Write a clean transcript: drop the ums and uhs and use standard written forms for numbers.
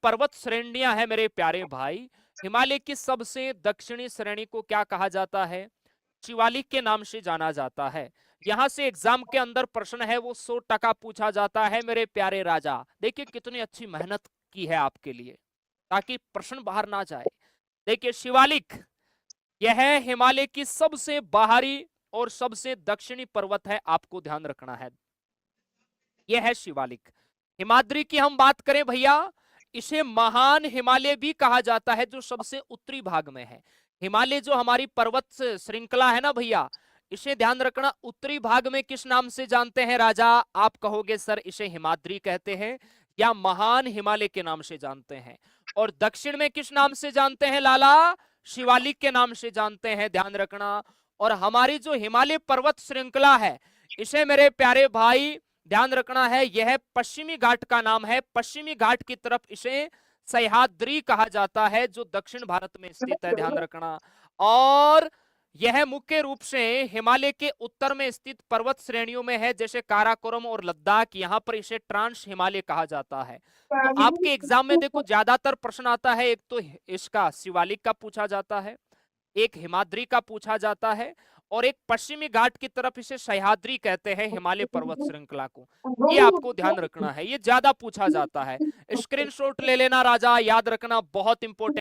पर्वत श्रेणियां हैं मेरे प्यारे भाई, हिमालय की सबसे दक्षिणी श्रेणी को क्या कहा जाता है? शिवालिक के नाम से जाना जाता है। यहां से एग्जाम के अंदर प्रश्न है वो 100% पूछा जाता है मेरे प्यारे राजा। देखिए कितनी अच्छी मेहनत की है आपके लिए ताकि प्रश्न बाहर ना जाए। देखिए शिवालिक यह हिमालय की सबसे बाहरी और सबसे दक्षिणी पर्वत है, आपको ध्यान रखना है। यह है शिवालिक। हिमाद्री की हम बात करें भैया, इसे महान हिमालय भी कहा जाता है जो सबसे उत्तरी भाग में है। हिमालय जो हमारी पर्वत श्रृंखला है ना भैया, इसे ध्यान रखना, उत्तरी भाग में किस नाम से जानते हैं राजा? आप कहोगे सर इसे हिमाद्री कहते हैं या महान हिमालय के नाम से जानते हैं। और दक्षिण में किस नाम से जानते हैं लाला? शिवालिक के नाम से जानते हैं, ध्यान रखना। और हमारी जो हिमालय पर्वत श्रृंखला है, इसे मेरे प्यारे भाई ध्यान रखना है, यह पश्चिमी घाट का नाम है। पश्चिमी घाट की तरफ इसे सह्याद्री कहा जाता है जो दक्षिण भारत में स्थित है, ध्यान रखना। और यह मुख्य रूप से हिमालय के उत्तर में स्थित पर्वत श्रेणियों में है, जैसे काराकोरम और लद्दाख, यहां पर इसे ट्रांस हिमालय कहा जाता है। तो आपके एग्जाम में देखो ज्यादातर प्रश्न आता है, एक तो इसका शिवालिक का पूछा जाता है, एक हिमाद्री का पूछा जाता है, और एक पश्चिमी घाट की तरफ इसे सह्याद्री कहते हैं हिमालय पर्वत श्रृंखला को। ये आपको ध्यान रखना है, ये ज्यादा पूछा जाता है। स्क्रीनशॉट ले लेना राजा, याद रखना, बहुत इंपॉर्टेंट।